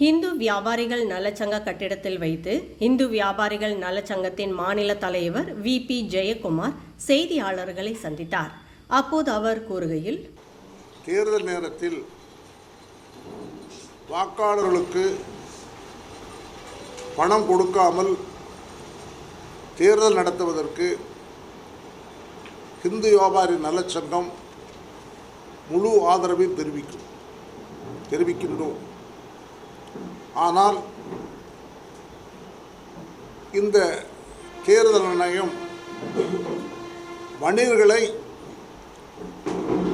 இந்து வியாபாரிகள் நலச்சங்க கட்டிடத்தில் வைத்து இந்து வியாபாரிகள் நலச்சங்கத்தின் மாநில தலைவர் VP ஜெயக்குமார் செய்தியாளர்களை சந்தித்தார். அப்போது அவர் கூறுகையில், தேர்தல் நேரத்தில் வாக்காளர்களுக்கு பணம் கொடுக்காமல் தேர்தல் நடத்துவதற்கு இந்து வியாபாரி நலச்சங்கம் முழு ஆதரவை தெரிவிக்கின்றோம். ஆனால் இந்த தேர்தல் ஆணையம் வணிகர்களை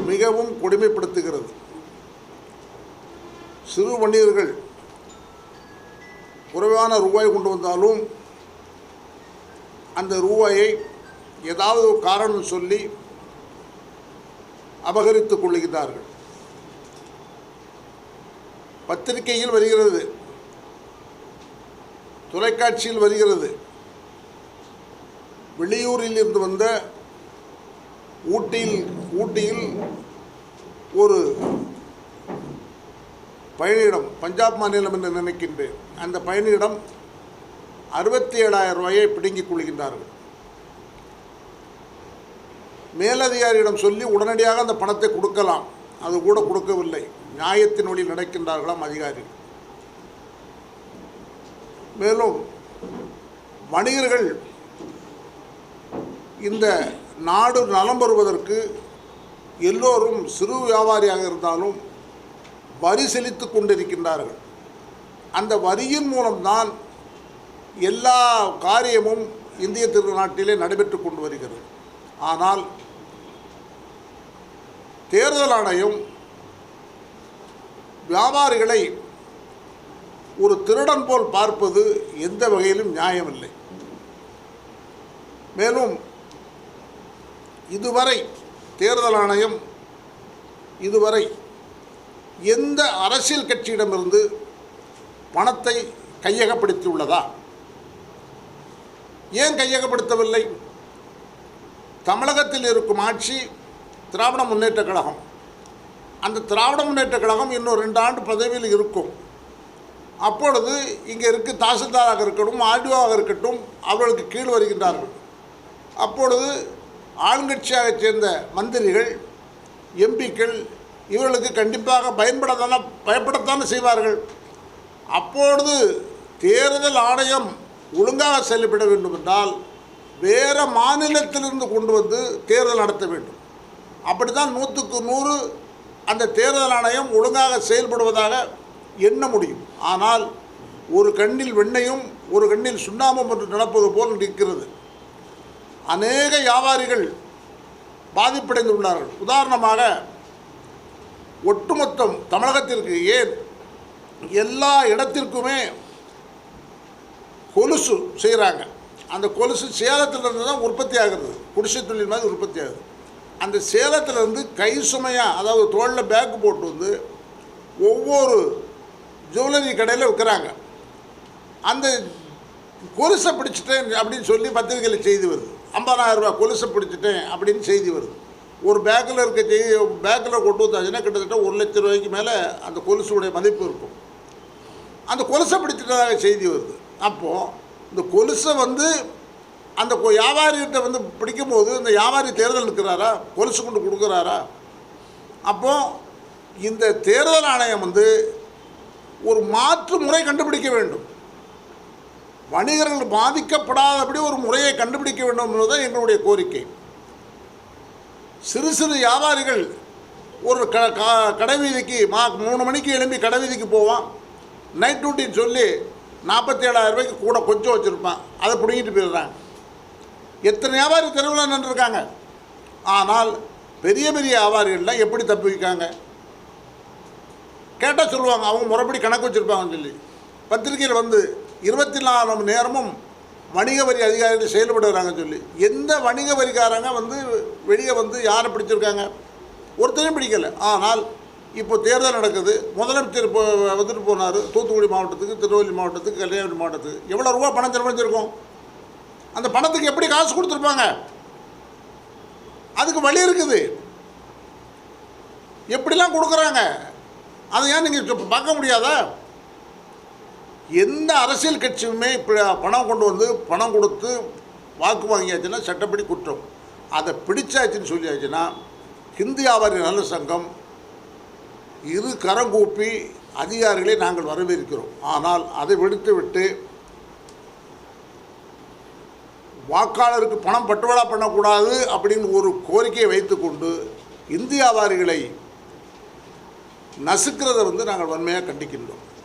மிகவும் கொடுமைப்படுத்துகிறது. சிறு வணிகர்கள் குறைவான ரூபாய் கொண்டு வந்தாலும் அந்த ரூபாயை ஏதாவது ஒரு காரணம் சொல்லி அபகரித்துக் கொள்கிறார்கள். பத்திரிகையில் வருகிறது, தொலைக்காட்சியில் வருகிறது. வெளியூரில் இருந்து வந்த ஊட்டியில் ஒரு பயணியிடம், பஞ்சாப் மாநிலம் என்று நினைக்கின்றேன், அந்த பயணியிடம் 67,000 ரூபாயை பிடுங்கிக் கொள்கின்றார்கள். மேலதிகாரியிடம் சொல்லி உடனடியாக அந்த பணத்தை கொடுக்கலாம், அது கூட கொடுக்கவில்லை. நியாயத்தின் வழி நடக்கின்றார்களாம் அதிகாரிகள். மேலும் வணிகர்கள் இந்த நாடு நலம் பெறுவதற்கு எல்லோரும் சிறு வியாபாரியாக இருந்தாலும் வரி செலுத்தி கொண்டிருக்கின்றார்கள். அந்த வரியின் மூலம்தான் எல்லா காரியமும் இந்திய திருநாட்டிலே நடைபெற்று கொண்டு வருகிறது. ஆனால் தேர்தல் ஆணையம் வியாபாரிகளை ஒரு திருடன் போல் பார்ப்பது எந்த வகையிலும் நியாயமில்லை. மேலும் இதுவரை தேர்தல் ஆணையம் இதுவரை எந்த அரசியல் கட்சியிடமிருந்து பணத்தை கையகப்படுத்தியுள்ளதா? ஏன் கையகப்படுத்தவில்லை? தமிழகத்தில் இருக்கும் ஆட்சி திராவிட முன்னேற்ற கழகம். அந்த திராவிட முன்னேற்ற கழகம் இன்னும் 2 ஆண்டு பதவியில் இருக்கும். அப்பொழுது இங்கே இருக்க தாசில்தாராக இருக்கட்டும், ஆர்டிஓவாக இருக்கட்டும், அவர்களுக்கு கீழ் வருகின்றார்கள். அப்பொழுது ஆளுங்கட்சியாக சேர்ந்த மந்திரிகள், எம்பிக்கள் இவர்களுக்கு கண்டிப்பாக பயப்படத்தானே செய்வார்கள். அப்பொழுது தேர்தல் ஆணையம் ஒழுங்காக செயல்பட வேண்டும் என்றால் வேறு மாநிலத்திலிருந்து கொண்டு வந்து தேர்தல் நடத்த வேண்டும். அப்படி தான் 100க்கு 100 அந்த தேர்தல் ஆணையம் ஒழுங்காக செயல்படுவதாக எண்ண முடியும். ஆனால் ஒரு கண்ணில் வெண்ணையும் ஒரு கண்ணில் சுண்ணாம்பும் என்று நடப்பது போல் இருக்கிறது. அநேக வியாபாரிகள் பாதிப்படைந்துள்ளார்கள். உதாரணமாக ஒட்டுமொத்தம் தமிழகத்திற்கு, ஏன் எல்லா இடத்திற்குமே கொலுசு செய்கிறாங்க. அந்த கொலுசு சேலத்திலிருந்து தான் உற்பத்தி ஆகிறது. குடிசை தொழில் மாதிரி உற்பத்தி ஆகுது. அந்த சேலத்திலேருந்து கை சுமையாக, அதாவது தோளில் பேக்கு போட்டு வந்து ஒவ்வொரு ஜுவல்லரி கடையில் விற்கிறாங்க. அந்த கொலுசை பிடிச்சிட்டேன் அப்படின்னு சொல்லி பத்திரிகையில் செய்தி வருது. 50,000 ரூபா கொலுசை பிடிச்சிட்டேன் அப்படின்னு செய்தி வருது. ஒரு பேக்கில் இருக்க செய்தி பேக்கில் கொண்டு வந்தாச்சுன்னா கிட்டத்தட்ட 1 லட்சம் ரூபாய்க்கு மேலே அந்த கொலுசுடைய மதிப்பு இருக்கும். அந்த கொலுசை பிடிச்சிட்டதாக செய்தி வருது. அப்போது இந்த கொலுசை வந்து அந்த வியாபாரிகிட்ட வந்து பிடிக்கும்போது இந்த வியாபாரி தேர்தல் நிற்கிறாரா, கொலுசு கொண்டு கொடுக்குறாரா? அப்போது இந்த தேர்தல் ஆணையம் வந்து ஒரு மாற்று முறை கண்டுபிடிக்க வேண்டும். வணிகர்கள் பாதிக்கப்படாதபடி ஒரு முறையை கண்டுபிடிக்க வேண்டும் என்பதுதான் எங்களுடைய கோரிக்கை. சிறு சிறு வியாபாரிகள் ஒரு கடை வீதிக்கு 3 மணிக்கு எழும்பி கடை வீதிக்கு போவான். நைட் டியூட்டின்னு சொல்லி 47,000 ரூபாய்க்கு கூட கொஞ்சம் வச்சுருப்பான். அதை பிடிங்கிட்டு போயிடுறாங்க. எத்தனை வியாபாரி தெருவில் நின்றுருக்காங்க. ஆனால் பெரிய பெரிய வியாபாரிகள்லாம் எப்படி தப்பிக்காங்க? கேட்டால் சொல்லுவாங்க, அவங்க முறைப்படி கணக்கு வச்சுருப்பாங்கன்னு சொல்லி. பத்திரிகையில் வந்து 24 மணி நேரமும் வணிக வரி அதிகாரிகள் செயல்படுறாங்கன்னு சொல்லி. எந்த வணிக வரிக்காரங்க வந்து வெளியே வந்து யாரை பிடிச்சிருக்காங்க? ஒருத்தரையும் பிடிக்கலை. ஆனால் இப்போ தேர்தல் நடக்குது. முதலமைச்சர் வந்துட்டு போனார் தூத்துக்குடி மாவட்டத்துக்கு, திருநெல்வேலி மாவட்டத்துக்கு, கன்னியாகுமரி மாவட்டத்துக்கு. எவ்வளோ ரூபா பணம் செலவழிச்சிருக்கோம்? அந்த பணத்துக்கு எப்படி காசு கொடுத்துருப்பாங்க? அதுக்கு வழி இருக்குது. எப்படிலாம் கொடுக்குறாங்க? அதை ஏன் நீங்கள் பார்க்க முடியாதா? எந்த அரசியல் கட்சியுமே இப்படி பணம் கொண்டு வந்து பணம் கொடுத்து வாக்கு வாங்கியாச்சுன்னா சட்டப்படி குற்றம். அதை பிடிச்சாச்சுன்னு சொல்லியாச்சுன்னா ஹிந்து வியாபாரி நல சங்கம் இரு கரங்கூப்பி அதிகாரிகளை நாங்கள் வரவேற்கிறோம். ஆனால் அதை விடுத்துவிட்டு வாக்காளருக்கு பணம் பட்டுவாடா பண்ணக்கூடாது அப்படின்னு ஒரு கோரிக்கையை வைத்துக்கொண்டு இந்து வியாபாரிகளை நசுக்கிறத நாங்கள் வன்மையாக கண்டிக்கின்றோம்.